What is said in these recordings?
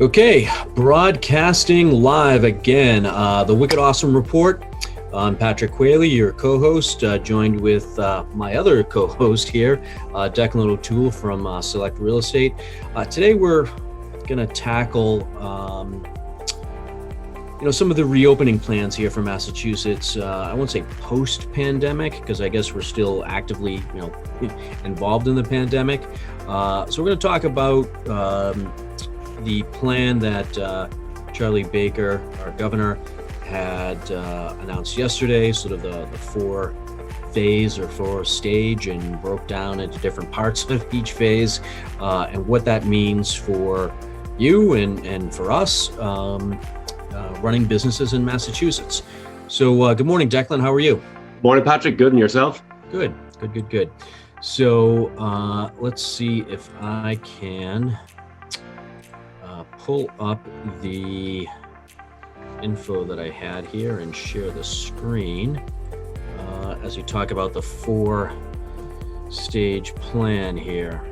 Okay, broadcasting live again. The Wicked Awesome Report. I'm Patrick Queally, your co-host, joined with my other co-host here, Declan O'Toole from SelectRE Real Estate. Today we're going to tackle, some of the reopening plans here for Massachusetts. I won't say post-pandemic, because I guess we're still actively, involved in the pandemic. So we're going to talk about the plan that Charlie Baker, our governor, had announced yesterday, sort of the four stage, and broke down into different parts of each phase, and what that means for you and for us running businesses in Massachusetts. So good morning, Declan. How are you? Morning, Patrick. Good. And yourself? Good. So let's see if I can pull up the info that I had here and share the screen as we talk about the four-stage plan here.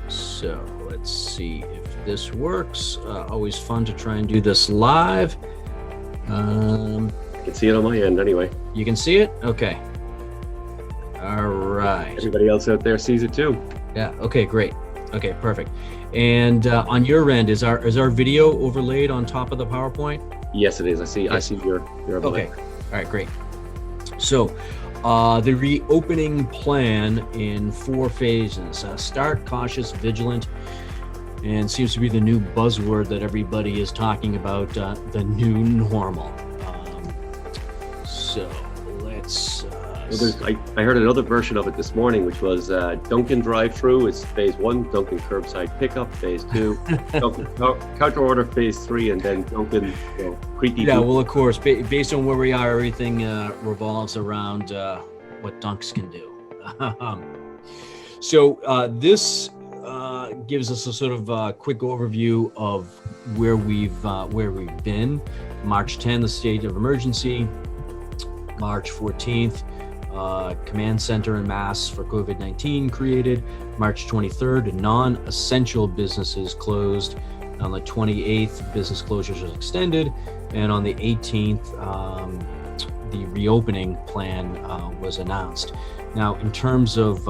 So let's see if this works. Always fun to try and do this live. I can see it on my end anyway. You can see it? Okay. All right. Everybody else out there sees it too. Yeah. Okay, great. Okay, perfect. And on your end, is our video overlaid on top of the PowerPoint? Yes, it is. I see your okay. All right, great. So the reopening plan in four phases. Start, cautious, vigilant, and seems to be the new buzzword that everybody is talking about, the new normal. So let's I heard another version of it this morning, which was Dunkin' drive-through is phase 1, Dunkin' curbside pickup phase 2, Dunkin' counter order phase 3, and then Dunkin' creepy. Yeah, well, of course, based on where we are, everything revolves around what Dunks can do. So this gives us a sort of quick overview of where we've been. March 10th, the state of emergency. March 14th. Command center in Mass for COVID-19 created. March 23rd, non-essential businesses closed. On the 28th, business closures are extended. And on the 18th, the reopening plan was announced. Now, in terms of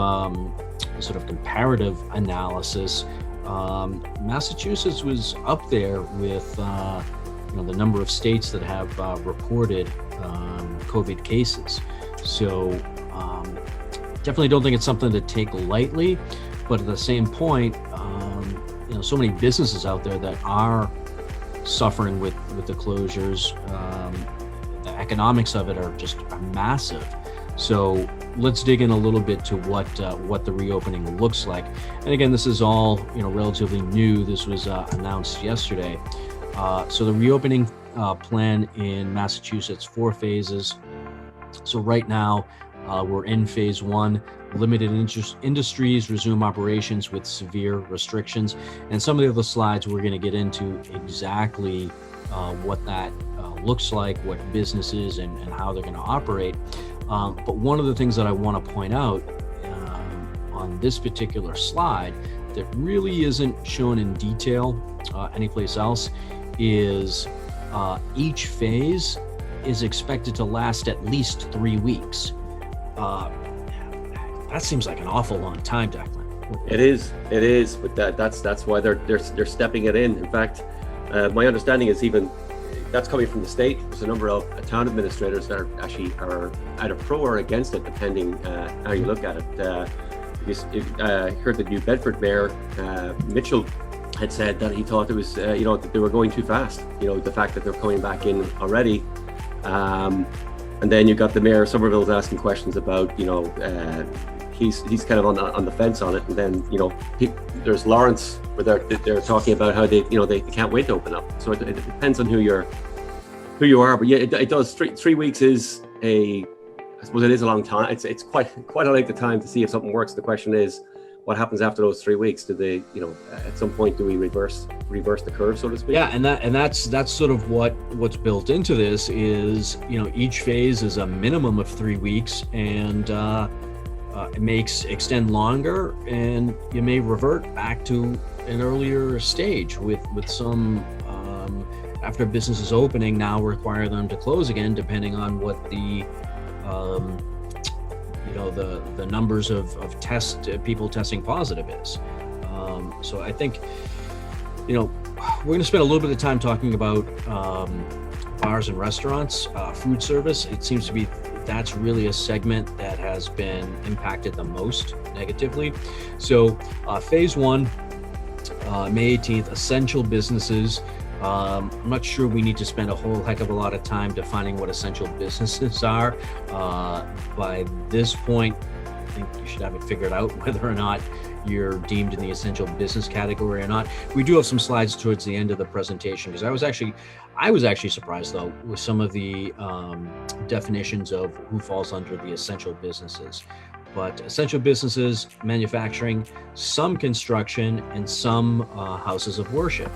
sort of comparative analysis, Massachusetts was up there with the number of states that have reported COVID cases. So definitely don't think it's something to take lightly, but at the same point, so many businesses out there that are suffering with the closures. The economics of it are massive. So let's dig in a little bit to what the reopening looks like. And again, this is all relatively new. This was announced yesterday. So the reopening plan in Massachusetts, 4 phases. So right now, we're in phase 1. Limited industries resume operations with severe restrictions. And some of the other slides, we're going to get into exactly what that looks like, what businesses and how they're going to operate. But one of the things that I want to point out on this particular slide that really isn't shown in detail anyplace else is each phase is expected to last at least 3 weeks. That seems like an awful long time, Declan. It is, but that's why they're stepping it in. In fact, my understanding is even that's coming from the state. There's a number of town administrators that are either pro or against it, depending how you look at it. I heard the New Bedford mayor, Mitchell, had said that he thought it was, that they were going too fast. The fact that they're coming back in already. And then you got the mayor of Somerville's asking questions about, he's kind of on the fence on it. And then, there's Lawrence where they're talking about how they can't wait to open up. So it depends on who you are. But yeah, it does. 3 weeks is I suppose it is a long time. It's quite a length of time to see if something works. The question is, what happens after those 3 weeks? Do they, at some point, do we reverse the curve, so to speak? Yeah, and that's sort of what's built into this is, each phase is a minimum of 3 weeks, and it may extend longer, and you may revert back to an earlier stage with some after business is opening now require them to close again, depending on what the the numbers of people testing positive is. So I think, we're going to spend a little bit of time talking about bars and restaurants, food service. It seems to be that's really a segment that has been impacted the most negatively. So phase one, May 18th, essential businesses. I'm not sure we need to spend a whole heck of a lot of time defining what essential businesses are. By this point, I think you should have it figured out whether or not you're deemed in the essential business category or not. We do have some slides towards the end of the presentation, because I was actually surprised though with some of the definitions of who falls under the essential businesses. But essential businesses, manufacturing, some construction, and some houses of worship.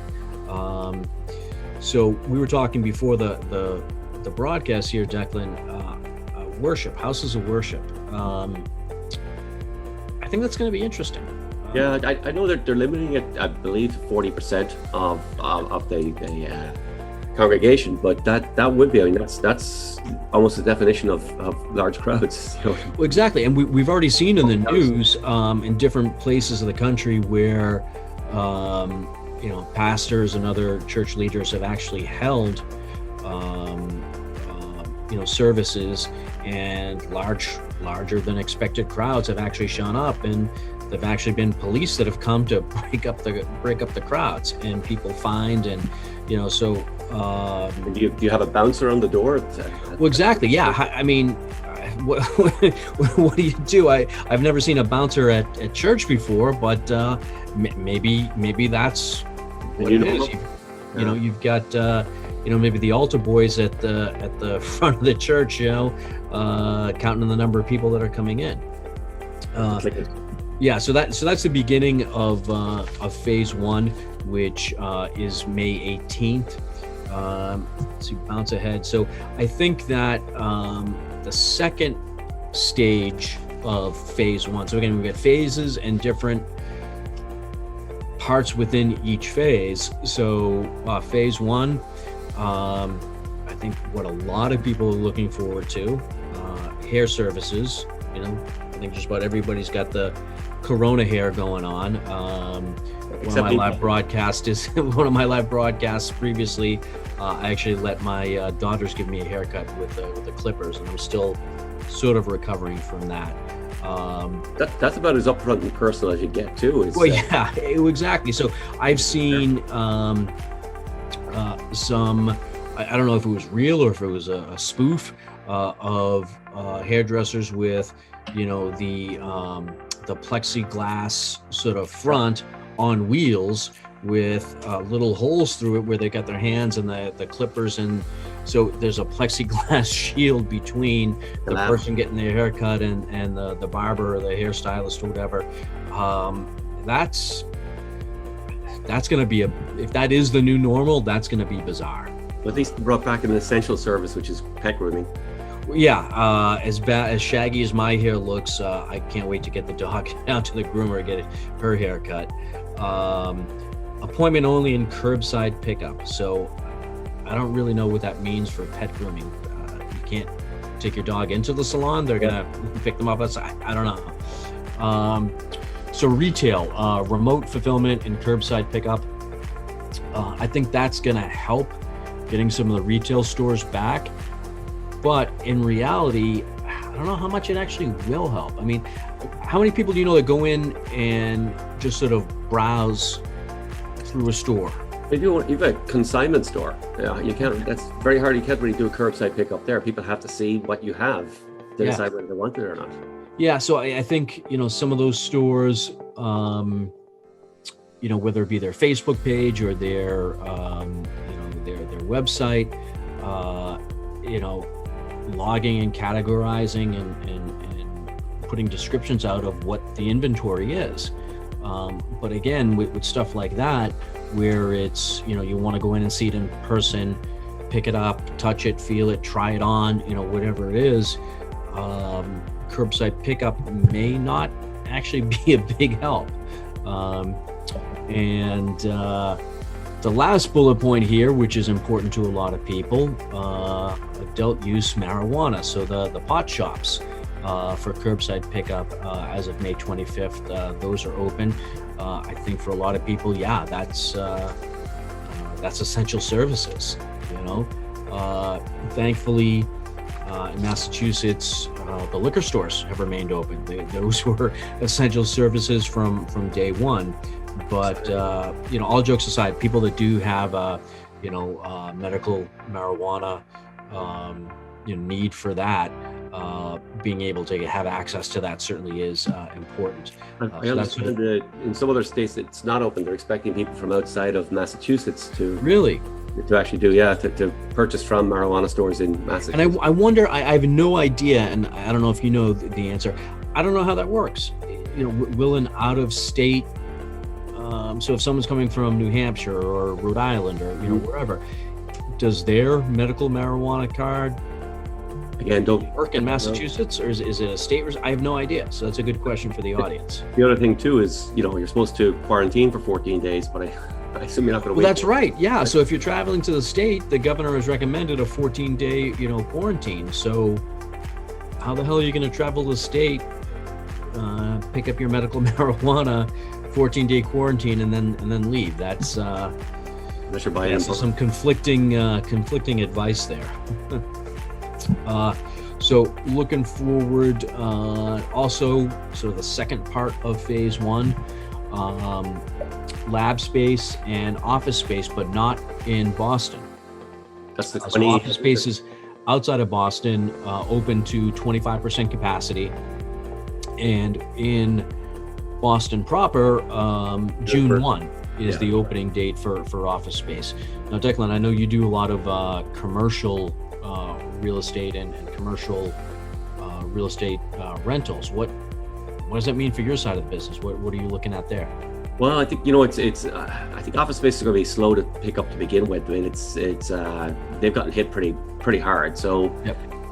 So we were talking before the broadcast here, Declan, worship, houses of worship. I think that's going to be interesting. Yeah, I know that they're limiting it, I believe, to 40% of the congregation, but that would be, that's almost the definition of large crowds. Well, exactly, and we've already seen in the news in different places of the country where pastors and other church leaders have actually held services, and larger than expected crowds have actually shown up, and there've actually been police that have come to break up the crowds, and people fined, and so do you have a bouncer on the door? Well, exactly, yeah. I mean, what do you do? I've never seen a bouncer at church before, but maybe that's what it is. You've got maybe the altar boys at the front of the church, counting the number of people that are coming in. Yeah, so that's the beginning of phase one, which is May 18th. Let's see, bounce ahead. So I think that the second stage of phase one. So again, we've got phases and different parts within each phase. So phase one, I think what a lot of people are looking forward to, hair services. I think just about everybody's got the Corona hair going on. One of my live broadcasts previously, I actually let my daughters give me a haircut with the clippers, and I'm still sort of recovering from that. That's about as upfront and personal as you get too. Yeah, exactly. So I've seen some, I don't know if it was real or if it was a spoof of hairdressers with the plexiglass sort of front on wheels with little holes through it where they got their hands and the clippers, and so there's a plexiglass shield between the person getting their haircut and the barber or the hairstylist or whatever. That's going to be if that is the new normal, that's going to be bizarre. But at least brought back an essential service, which is pet grooming. Yeah, as shaggy as my hair looks, I can't wait to get the dog down to the groomer and get her hair cut. Appointment only and curbside pickup. So I don't really know what that means for pet grooming. You can't take your dog into the salon. They're gonna pick them up outside. I don't know. So retail, remote fulfillment and curbside pickup. I think that's gonna help getting some of the retail stores back. But in reality, I don't know how much it actually will help. I mean, how many people do you know that go in and just sort of browse through a store? If you've a consignment store, you can't. That's very hard. You can't really do a curbside pickup there. People have to see what you have to decide whether they want it or not. Yeah, so I think some of those stores, whether it be their Facebook page or their their website, logging and categorizing and putting descriptions out of what the inventory is. But again, with stuff like that, where it's, you want to go in and see it in person, pick it up, touch it, feel it, try it on, whatever it is, curbside pickup may not actually be a big help. And the last bullet point here, which is important to a lot of people, adult use marijuana. So the pot shops for curbside pickup as of May 25th, those are open. I think for a lot of people, yeah, that's essential services, you know. Thankfully, in Massachusetts, the liquor stores have remained open. Those were essential services from day one. But you know, all jokes aside, people that do have medical marijuana need for that, being able to have access to that certainly is important. I understand that in some other states it's not open. They're expecting people from outside of Massachusetts to actually to purchase from marijuana stores in Massachusetts. And I wonder, I have no idea, and I don't know if you know the answer. I don't know how that works. You know, will an out of state, so if someone's coming from New Hampshire or Rhode Island or wherever, does their medical marijuana card don't work in Massachusetts, or is it a state? I have no idea. So that's a good question for the audience. The other thing too is, you're supposed to quarantine for 14 days, but I assume you're not going to wait. Well, that's right. Yeah. So if you're traveling to the state, the governor has recommended a 14-day, quarantine. So how the hell are you going to travel to the state, pick up your medical marijuana, 14-day quarantine, and then leave? That's some conflicting advice there. So looking forward, also sort of the second part of phase one, lab space and office space, but not in Boston. That's the so office spaces outside of Boston, open to 25% capacity, and in Boston proper, June 1 is the opening date for office space. Now, Declan, I know you do a lot of commercial real estate and commercial real estate rentals. What does that mean for your side of the business? What are you looking at there? Well, I think it's I think office space is going to be slow to pick up to begin with. I mean, it's they've gotten hit pretty hard. So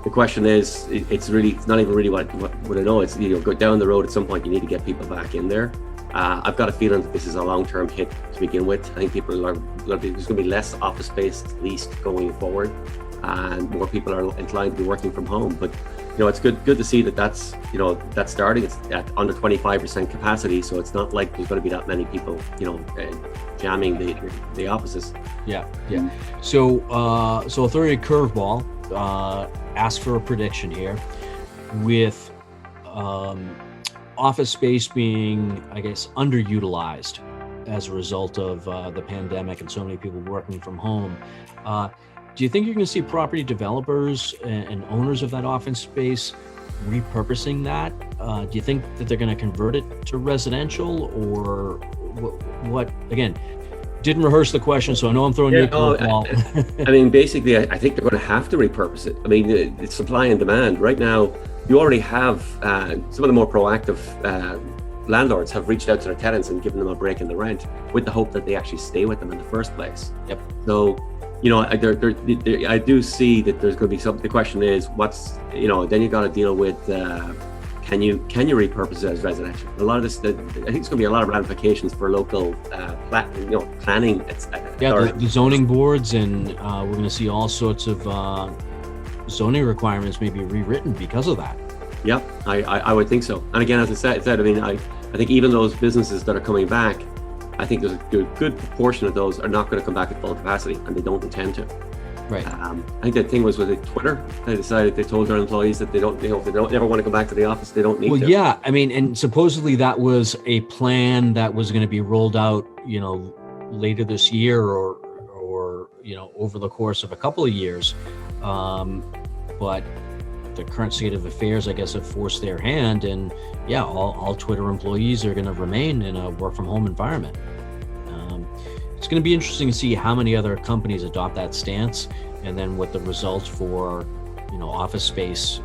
the question is, it's not even really what I know. It's go down the road at some point. You need to get people back in there. I've got a feeling that this is a long-term hit to begin with. I think there's going to be less office space at least going forward, and more people are inclined to be working from home. But it's good to see that's starting. It's at under 25% capacity, so it's not like there's going to be that many people jamming the offices. Yeah. So I'll throw you a curveball. Ask for a prediction here, with office space being, I guess, underutilized as a result of the pandemic and so many people working from home. Do you think you're going to see property developers and owners of that office space repurposing that? Do you think that they're going to convert it to residential, or what? Again, didn't rehearse the question, so I know I'm throwing you a curveball. I mean, basically, I think they're going to have to repurpose it. I mean, it's supply and demand. Right now, you already have some of the more proactive landlords have reached out to their tenants and given them a break in the rent with the hope that they actually stay with them in the first place. Yep. So, I do see that there's going to be something. The question is, then you got to deal with, can you repurpose it as residential? A lot of this, I think it's going to be a lot of ramifications for local planning. The zoning boards, and we're going to see all sorts of zoning requirements may be rewritten because of that. Yeah, I would think so. And again, as I said, I mean, I think even those businesses that are coming back, I think there's a good proportion of those are not going to come back at full capacity, and they don't intend to. Right. I think the thing was with Twitter. They told their employees that they don't ever want to go back to the office. They don't need to. Well, yeah. I mean, and supposedly that was a plan that was going to be rolled out, later this year or over the course of a couple of years. But the current state of affairs, I guess, have forced their hand, and all Twitter employees are going to remain in a work from home environment. It's going to be interesting to see how many other companies adopt that stance, and then what the results for, office space,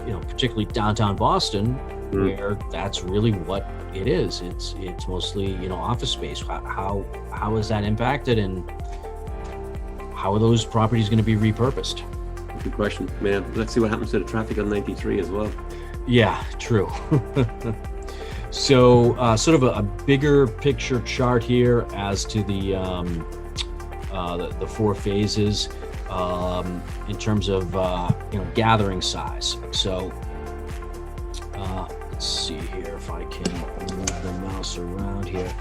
particularly downtown Boston, where that's really what it is. It's mostly, office space. How is that impacted, and how are those properties going to be repurposed? Good question, man. Let's see what happens to the traffic on 93 as well. Yeah, true. So sort of a bigger picture chart here as to the 4 phases in terms of gathering size. So let's see here if I can move the mouse around here.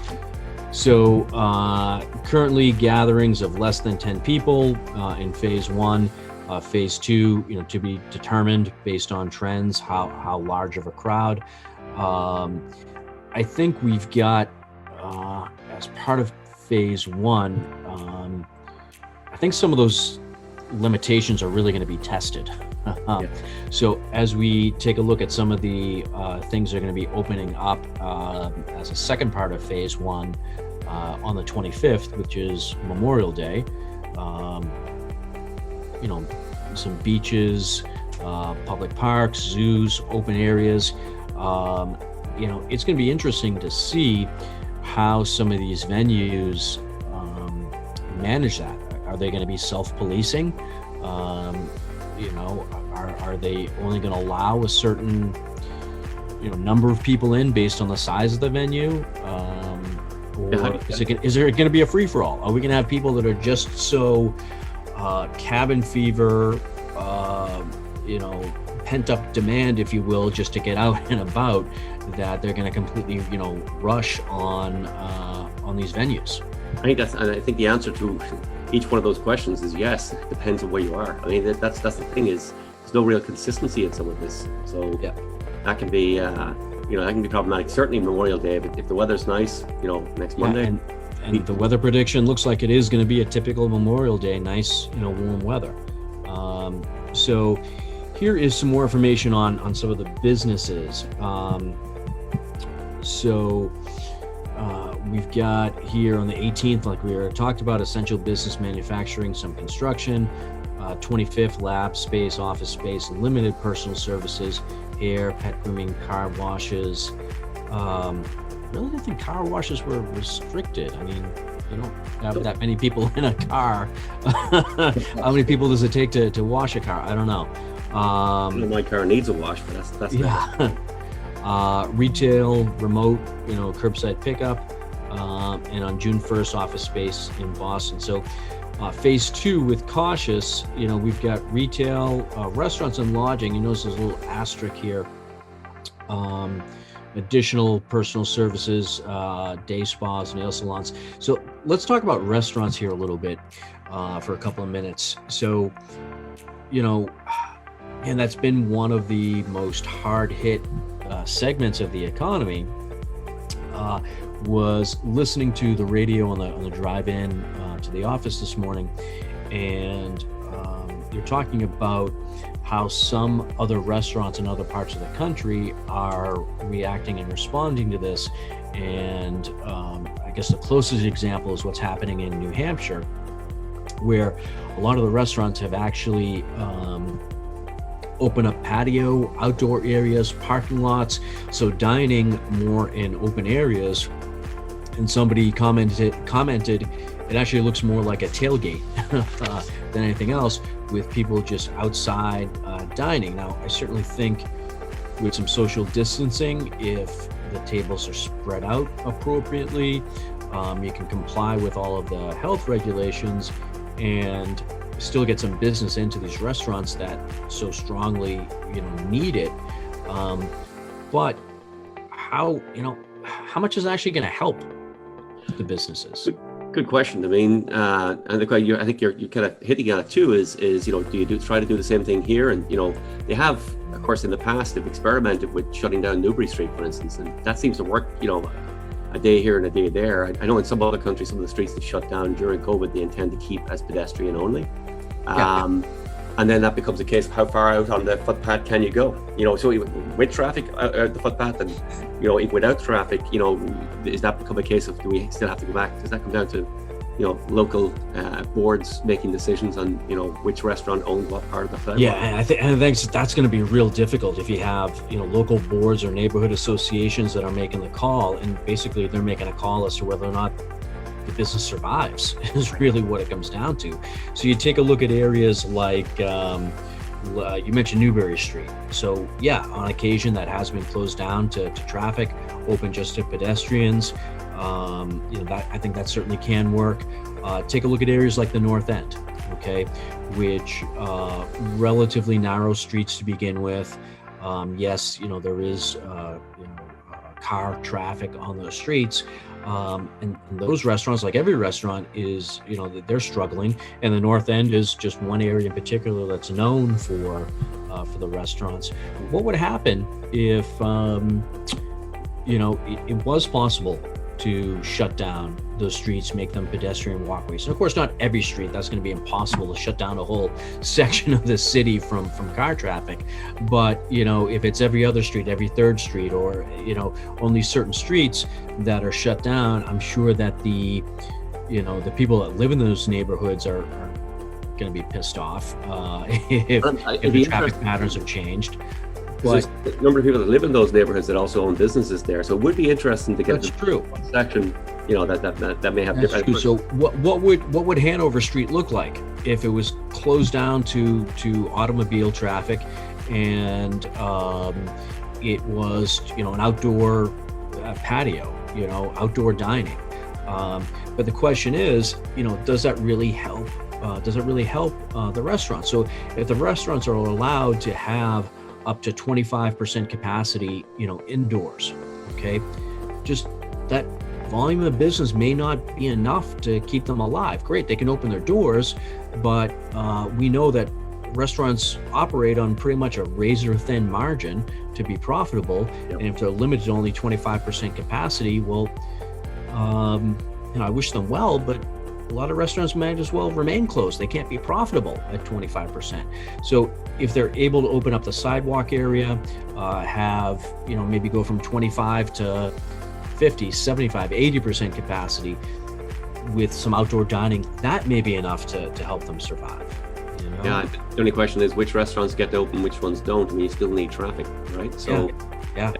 So currently gatherings of less than 10 people in phase 1. Phase 2, to be determined based on trends, how large of a crowd. I think we've got, as part of phase 1, I think some of those limitations are really going to be tested. So as we take a look at some of the things that are going to be opening up as a second part of phase 1 on the 25th, which is Memorial Day, some beaches, public parks, zoos, open areas. It's going to be interesting to see how some of these venues manage that. Are they going to be self-policing? Are they only going to allow a certain number of people in based on the size of the venue? Or is there going to be a free-for-all? Are we going to have people that are just so cabin fever, pent up demand, if you will, just to get out and about, that they're going to completely, rush on these venues? I think the answer to each one of those questions is yes. It depends on where you are. I mean, that's the thing, is there's no real consistency in some of this. So that can be, that can be problematic. Certainly Memorial Day, but if the weather's nice, next Monday. And the weather prediction looks like it is going to be a typical Memorial Day, nice, warm weather. So here is some more information on some of the businesses. We've got here on the 18th, like we talked about, essential business, manufacturing, some construction. 25th, lab space, office space, limited personal services, hair, pet grooming, car washes. I really didn't think car washes were restricted. I mean, you don't have that many people in a car. How many people does it take to wash a car? I don't know. My car needs a wash, but that's retail, remote, curbside pickup, and on June 1st, office space in Boston. So phase 2 with cautious, we've got retail, restaurants and lodging. You notice there's a little asterisk here. Additional personal services, day spas, nail salons. So let's talk about restaurants here a little bit for a couple of minutes. So, and that's been one of the most hard hit segments of the economy. Was listening to the radio on the drive in to the office this morning, and you're talking about how some other restaurants in other parts of the country are reacting and responding to this. And I guess the closest example is what's happening in New Hampshire, where a lot of the restaurants have actually opened up patio, outdoor areas, parking lots, so dining more in open areas. And somebody commented it actually looks more like a tailgate than anything else, with people just outside dining. Now, I certainly think with some social distancing, if the tables are spread out appropriately, you can comply with all of the health regulations and still get some business into these restaurants that so strongly need it. But how much is actually going to help the businesses? Good question. I mean, and I think you're kind of hitting on it too. Is do you try to do the same thing here? And they have, of course, in the past they've experimented with shutting down Newbury Street, for instance, and that seems to work. A day here and a day there. I know in some other countries, some of the streets that shut down during COVID, they intend to keep as pedestrian only. And then that becomes a case of how far out on the footpath can you go? So with traffic out the footpath, and without traffic, does that become a case of, do we still have to go back? Does that come down to local boards making decisions on which restaurant owns what part of the sidewalk? Yeah, and I think that's going to be real difficult if you have local boards or neighborhood associations that are making the call, and basically they're making a call as to whether or not the business survives is really what it comes down to. So you take a look at areas like you mentioned Newbury Street. So yeah, on occasion that has been closed down to traffic. open just to pedestrians. I think that certainly can work. Take a look at areas like the North End, okay, which relatively narrow streets to begin with. Yes, there is car traffic on those streets, and those restaurants, like every restaurant, is they're struggling. And the North End is just one area in particular that's known for the restaurants. What would happen if it was possible to shut down those streets, make them pedestrian walkways? And of course, not every street. That's going to be impossible to shut down a whole section of the city from car traffic. But if it's every other street, every third street, or only certain streets that are shut down, I'm sure that the people that live in those neighborhoods are going to be pissed off if the traffic patterns have changed. There's a number of people that live in those neighborhoods that also own businesses there, so it would be interesting to get one section, that may have different. True. So what would Hanover Street look like if it was closed down to automobile traffic, and it was an outdoor patio, outdoor dining? But the question is, does that really help? The restaurants? So if the restaurants are allowed to have up to 25% capacity, indoors, okay, just that volume of business may not be enough to keep them alive. Great, they can open their doors, but we know that restaurants operate on pretty much a razor-thin margin to be profitable. Yep. And if they're limited to only 25% capacity, well, I wish them well, but a lot of restaurants might as well remain closed. They can't be profitable at 25%. So if they're able to open up the sidewalk area, have, maybe go from 25 to 50, 75, 80% capacity with some outdoor dining, that may be enough to help them survive. Yeah, the only question is which restaurants get to open, which ones don't. I mean, you still need traffic, right? So, yeah.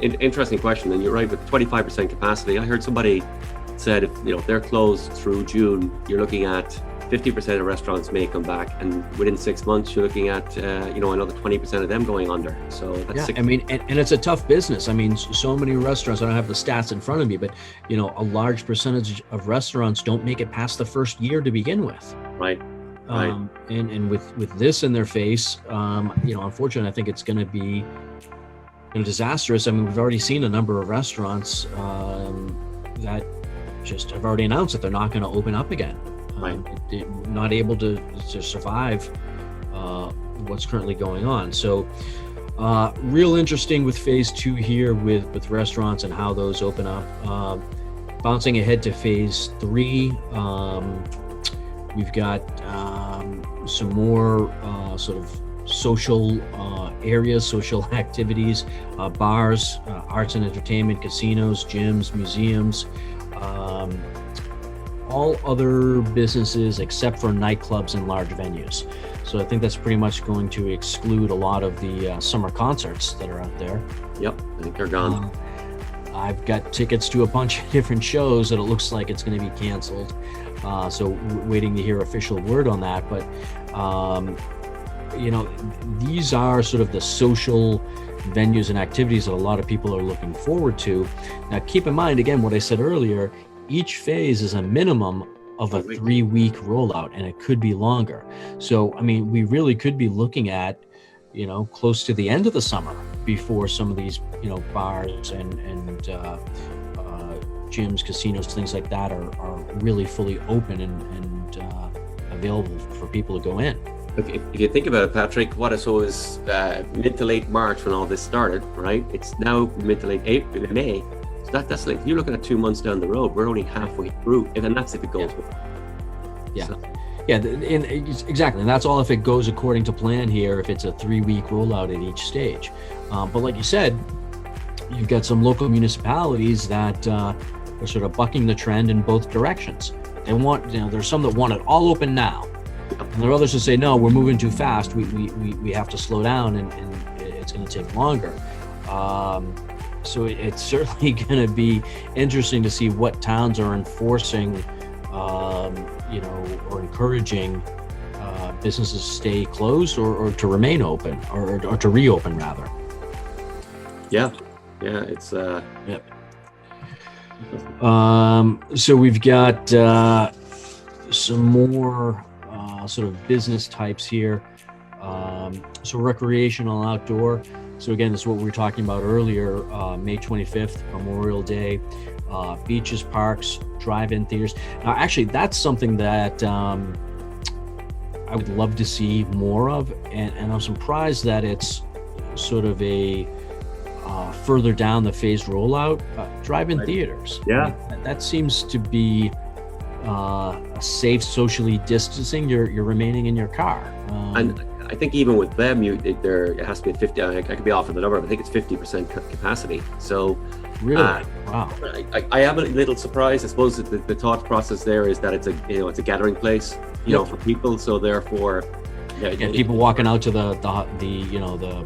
Interesting question. And you're right, with 25% capacity, I heard somebody said if they're closed through June, you're looking at 50% of restaurants may come back, and within 6 months you're looking at another 20% of them going under. So that's and it's a tough business. I mean, so many restaurants, I don't have the stats in front of me, but a large percentage of restaurants don't make it past the first year to begin with. Right. And with this in their face, unfortunately, I think it's going to be disastrous. I mean, we've already seen a number of restaurants that just have already announced that they're not going to open up again. Not able to survive what's currently going on. So real interesting with phase 2 here with restaurants and how those open up. Bouncing ahead to phase 3, we've got some more sort of social areas, social activities, bars, arts and entertainment, casinos, gyms, museums, all other businesses except for nightclubs and large venues. So I think that's pretty much going to exclude a lot of the summer concerts that are out there. Yep, I think they're gone. I've got tickets to a bunch of different shows that it looks like it's going to be canceled. So waiting to hear official word on that. But, these are sort of the social venues and activities that a lot of people are looking forward to. Now, keep in mind, again, what I said earlier, each phase is a minimum of a 3-week rollout, and it could be longer. So, I mean, we really could be looking at, close to the end of the summer before some of these, bars and gyms, casinos, things like that are really fully open and available for people to go in. If you think about it, Patrick, what I saw is mid to late March when all this started, right? It's now mid to late April and May. So that's like, you're looking at 2 months down the road. We're only halfway through, and that's if it goes well. Yeah. So. Yeah, and exactly. And that's all if it goes according to plan here, if it's a 3-week rollout at each stage. But like you said, you've got some local municipalities that are sort of bucking the trend in both directions. They want, there's some that want it all open now. And there are others who say, no, we're moving too fast. We have to slow down, and it's going to take longer. So it's certainly going to be interesting to see what towns are enforcing, or encouraging businesses to stay closed or to remain open or to reopen rather. Yeah. Yeah, it's Yep. So we've got some more sort of business types here. So recreational outdoor. So again, this is what we were talking about earlier, May 25th, Memorial Day, beaches, parks, drive-in theaters. Now, actually, that's something that I would love to see more of. And I'm surprised that it's sort of a further down the phased rollout, drive-in theaters. Yeah. I mean, that seems to be a safe, socially distancing. You're remaining in your car. And I think even with them, it has to be at 50. I could be off on the number, but I think it's 50% capacity. So really, wow. I am a little surprised. I suppose that the thought process there is that it's a gathering place, for people. So therefore, people walking out to the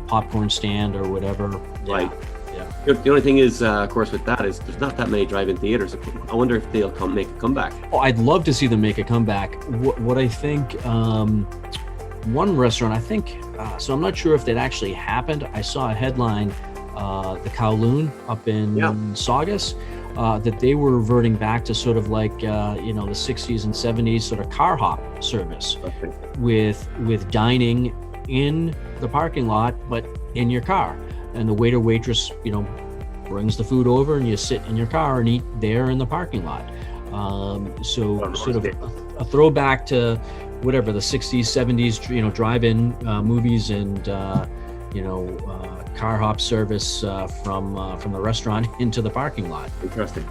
popcorn stand or whatever. Right. Yeah. The only thing is, of course, with that is there's not that many drive-in theaters. I wonder if they'll make a comeback. Oh, I'd love to see them make a comeback. What I think, one restaurant, I think, so I'm not sure if that actually happened. I saw a headline, the Kowloon up in Saugus, that they were reverting back to sort of like, the 60s and 70s sort of car hop service with dining in the parking lot, but in your car. And the waiter waitress, brings the food over and you sit in your car and eat there in the parking lot. So sort of a throwback to whatever the 60s, 70s, drive-in movies and, car hop service from the restaurant into the parking lot. Interesting.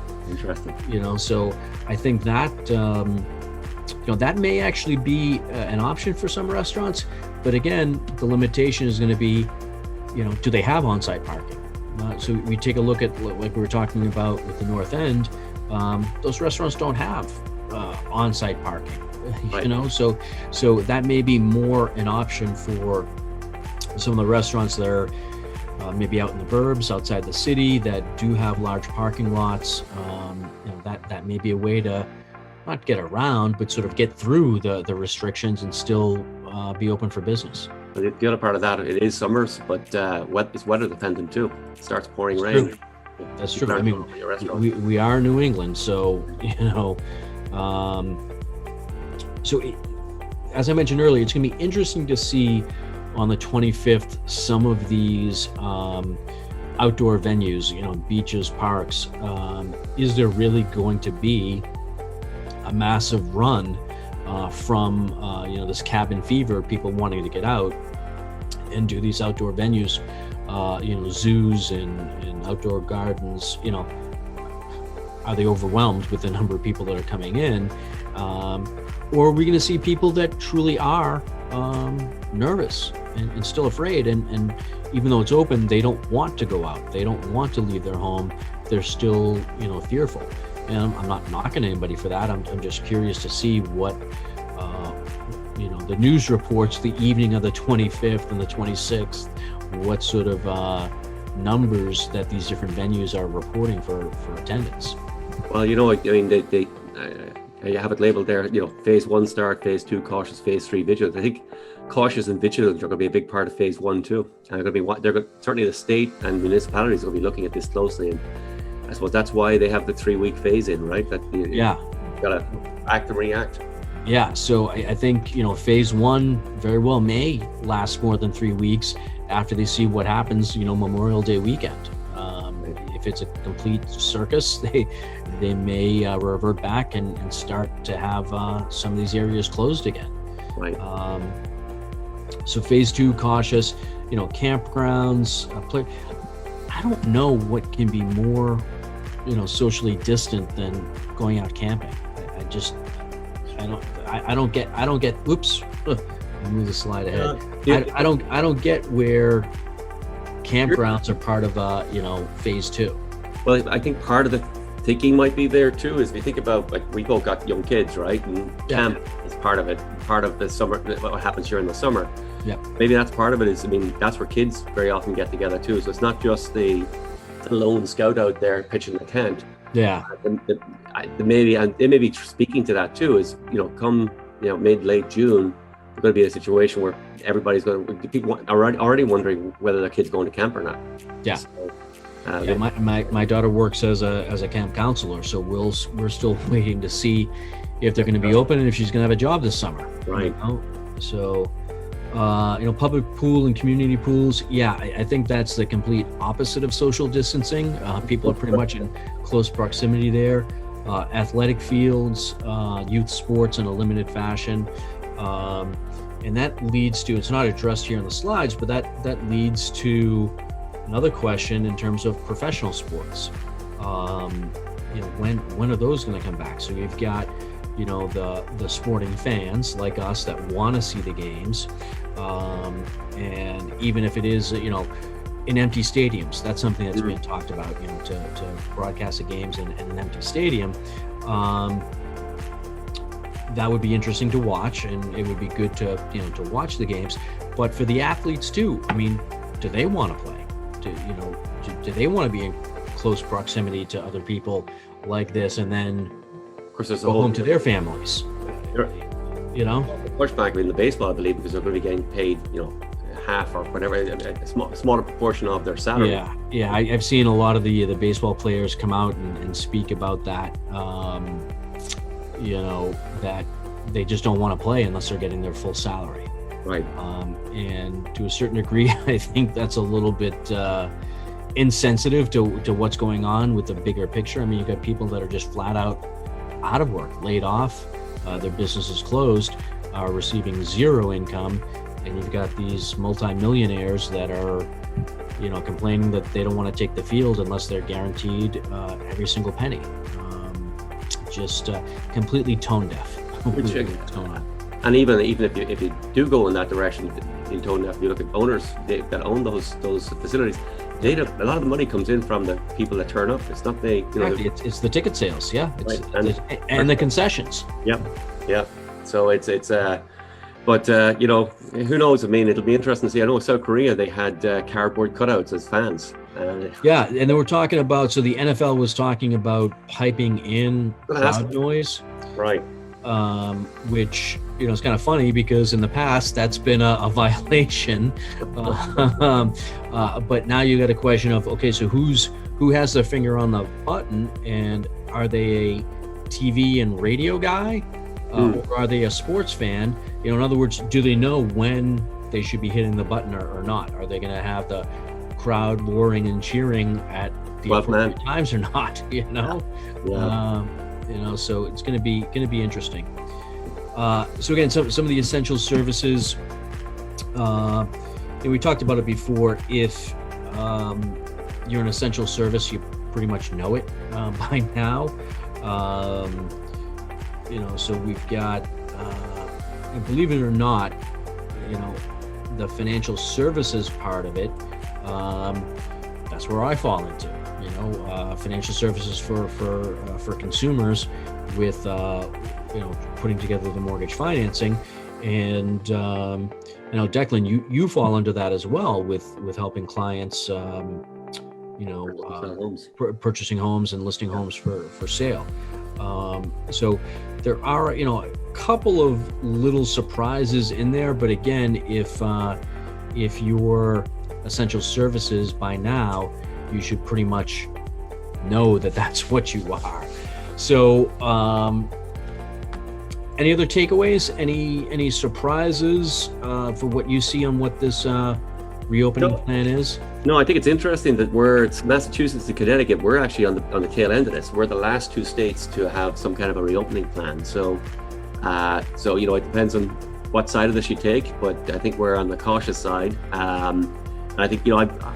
So I think that, that may actually be an option for some restaurants. But again, the limitation is going to be, do they have on-site parking? So we take a look at, like we were talking about with the North End, those restaurants don't have on-site parking, Right. So that may be more an option for some of the restaurants that are maybe out in the burbs, outside the city, that do have large parking lots. That may be a way to not get around, but sort of get through the restrictions and still be open for business. The other part of that, it is summers, but it's weather dependent too. It starts pouring That's rain. true. That's true. I mean, we are New England, so as I mentioned earlier, it's going to be interesting to see on the 25th some of these outdoor venues, beaches, parks. Is there really going to be a massive run from this cabin fever, people wanting to get out and do these outdoor venues, zoos and outdoor gardens? Are they overwhelmed with the number of people that are coming in, or are we going to see people that truly are nervous and still afraid, and even though it's open, they don't want to go out, they don't want to leave their home, they're still fearful? And I'm not knocking anybody for that. I'm just curious to see what the news reports the evening of the 25th and the 26th, what sort of numbers that these different venues are reporting for attendance. Well, they have it labeled there, phase 1 start, phase 2 cautious, phase 3 vigilant. I think cautious and vigilant are going to be a big part of phase 1 too. And certainly the state and municipalities will be looking at this closely, and I suppose that's why they have the 3-week phase in, right? That you got to act and react. Yeah, so I think, phase 1 very well may last more than 3 weeks after they see what happens, Memorial Day weekend. If it's a complete circus, they may revert back and start to have some of these areas closed again. Right. So phase 2, cautious, campgrounds, I don't know what can be more, socially distant than going out camping. I don't get. Oops, I moved the slide ahead. I don't get where campgrounds are part of phase 2. Well, I think part of the thinking might be there too, is if you think about, like, we both got young kids, right? And camp is part of it, part of the summer, what happens during the summer. Yeah. Maybe that's part of it. That's where kids very often get together too. So it's not just the lone scout out there pitching the tent. Yeah. They may be speaking to that too, is, come, mid, late June, there's going to be a situation where people are already wondering whether their kid's going to camp or not. Yeah. So Yeah, my daughter works as a camp counselor, so we're still waiting to see if they're going to be open and if she's going to have a job this summer. Right. You know? So, public pool and community pools. Yeah, I think that's the complete opposite of social distancing. People are pretty much in close proximity there. Athletic fields, youth sports in a limited fashion. And that leads to, it's not addressed here in the slides, but that leads to another question in terms of professional sports. When are those going to come back? So you've got, the sporting fans like us that want to see the games. And even if it is, in empty stadiums, that's something that's being talked about, to broadcast the games in an empty stadium. That would be interesting to watch, and it would be good to watch the games. But for the athletes too, I mean, do they want to play? Do they want to be in close proximity to other people like this, and then of course there's go home to their families? The pushback in the baseball, I believe, because they're going to be getting paid, half or whatever, a smaller proportion of their salary. Yeah. I've seen a lot of the baseball players come out and speak about that. That they just don't want to play unless they're getting their full salary. Right. And to a certain degree, I think that's a little bit insensitive to what's going on with the bigger picture. I mean, you've got people that are just flat out of work, laid off, their business is closed, are receiving zero income, and you've got these multimillionaires that are, complaining that they don't want to take the field unless they're guaranteed every single penny. Just completely tone deaf. What's going on? And even if you do go in that direction, in tone deaf, you look at owners that own those facilities. A lot of the money comes in from the people that turn up. It's not it's the ticket sales, yeah. Right. And the concessions. Yeah. So but who knows? I mean, it'll be interesting to see. I know in South Korea they had cardboard cutouts as fans. Yeah, and they were talking about. So the NFL was talking about piping in crowd noise, right? Which is kind of funny because in the past that's been a violation. But now you got a question of, okay, so who has their finger on the button, and are they a TV and radio guy, or are they a sports fan? In other words, do they know when they should be hitting the button or not? Are they going to have the crowd roaring and cheering at the appropriate times or not? So it's going to be interesting. So again, some of the essential services. We talked about it before. If you're an essential service, you pretty much know it by now. So we've got, believe it or not, the financial services part of it. That's where I fall into. Financial services for consumers with putting together the mortgage financing, and Declan, you fall into that as well with helping clients purchasing homes and listing homes for sale. So there are a couple of little surprises in there, but again, if you're essential services by now, you should pretty much know that that's what you are. So any other takeaways, any surprises for what you see on what this reopening plan is? No, I think it's interesting that it's Massachusetts and Connecticut. We're actually on the tail end of this. We're the last two states to have some kind of a reopening plan. So it depends on what side of this you take, but I think we're on the cautious side. And I think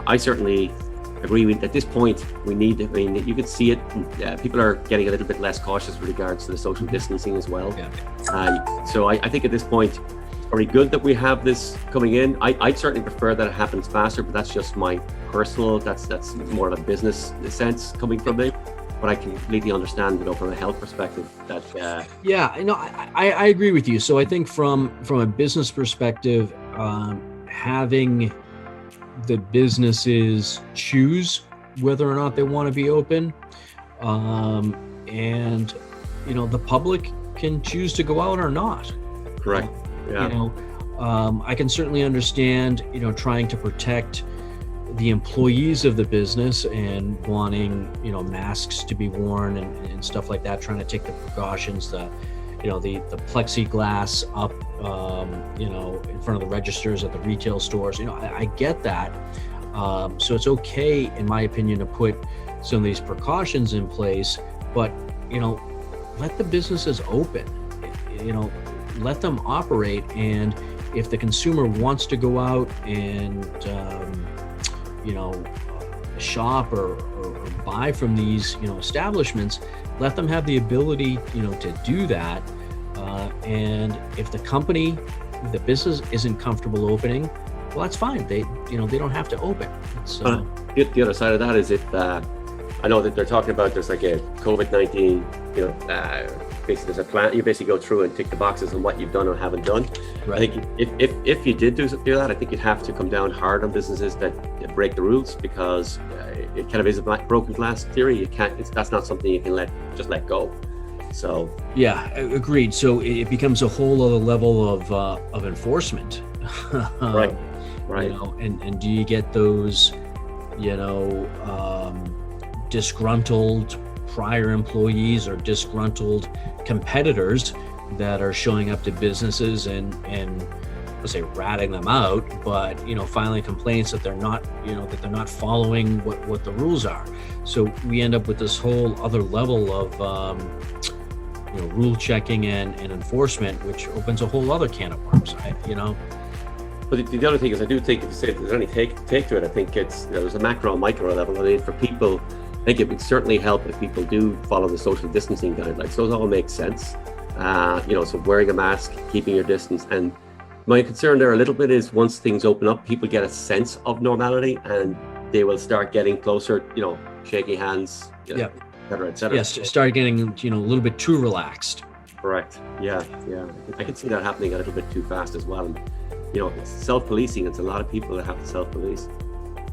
I certainly agree with at this point you could see it. People are getting a little bit less cautious with regards to the social distancing as well. Yeah. So I think at this point, it's very good that we have this coming in. I'd certainly prefer that it happens faster, but that's just my personal. That's more of a business sense coming from me. But I completely understand, from a health perspective that. I agree with you. So I think from a business perspective, having the businesses choose whether or not they want to be open, and the public can choose to go out or not. Correct. Yeah. I can certainly understand trying to protect the employees of the business and wanting, masks to be worn and stuff like that, trying to take the precautions, the plexiglass up, in front of the registers at the retail stores. I get that. So it's okay, in my opinion, to put some of these precautions in place, but, let the businesses open, let them operate. And if the consumer wants to go out and, shop or buy from these, establishments, let them have the ability, to do that. And if the business isn't comfortable opening, well, that's fine. They don't have to open. So the other side of that is I know that they're talking about there's like a COVID-19, basically there's a plan. You basically go through and tick the boxes on what you've done or haven't done. Right. I think if you did do that, I think you'd have to come down hard on businesses that break the rules, because it kind of is a broken glass theory. That's not something you can just let go. So yeah, agreed. So it becomes a whole other level of enforcement. Right. And do you get those, disgruntled prior employees or disgruntled competitors that are showing up to businesses and let's say ratting them out, but filing complaints that they're not following what the rules are. So we end up with this whole other level of rule checking and enforcement, which opens a whole other can of worms. But the other thing is, I do think if you say if there's any take to it, I think it's there's a macro and micro level. I mean, for people, I think it would certainly help if people do follow the social distancing guidelines. Those all make sense. So wearing a mask, keeping your distance. And my concern there a little bit is once things open up, people get a sense of normality and they will start getting closer, shaking hands, et cetera, et cetera. Yes, start getting, a little bit too relaxed. Correct. Yeah. I can see that happening a little bit too fast as well. And, it's self-policing. It's a lot of people that have to self-police.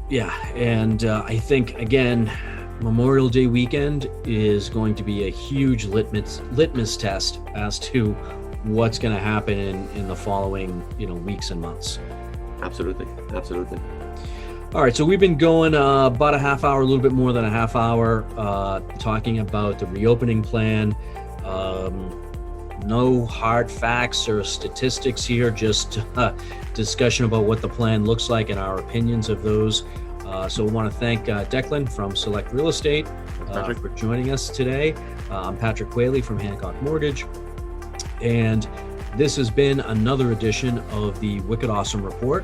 Yeah. And I think, again, Memorial Day weekend is going to be a huge litmus test as to what's going to happen in the following, weeks and months. Absolutely. All right, so we've been going about a half hour, a little bit more than a half hour, talking about the reopening plan. No hard facts or statistics here, just discussion about what the plan looks like and our opinions of those. So we want to thank Declan from SelectRE Estate for joining us today. I'm Patrick Queally from Hancock Mortgage. And this has been another edition of the Wicked Awesome Report.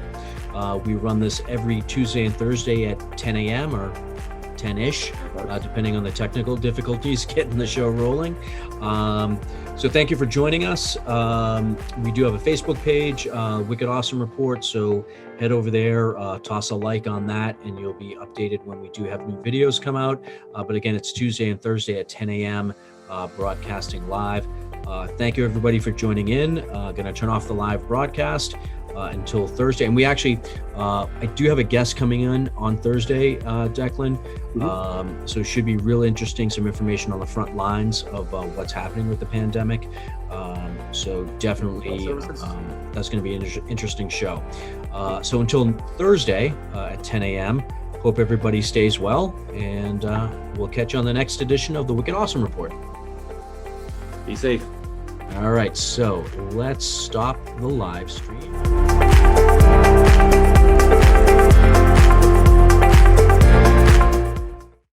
We run this every Tuesday and Thursday at 10 a.m. or 10-ish, depending on the technical difficulties getting the show rolling. So thank you for joining us. We do have a Facebook page, Wicked Awesome Report. So head over there, toss a like on that, and you'll be updated when we do have new videos come out. But again, it's Tuesday and Thursday at 10 a.m., broadcasting live. Thank you, everybody, for joining in. Going to turn off the live broadcast until Thursday. And we actually, I do have a guest coming in on Thursday, Declan. So it should be real interesting, some information on the front lines of what's happening with the pandemic. So definitely, that's going to be an interesting show. So until Thursday at 10 a.m., hope everybody stays well, and we'll catch you on the next edition of the Wicked Awesome Report. Be safe. All right, so let's stop the live stream.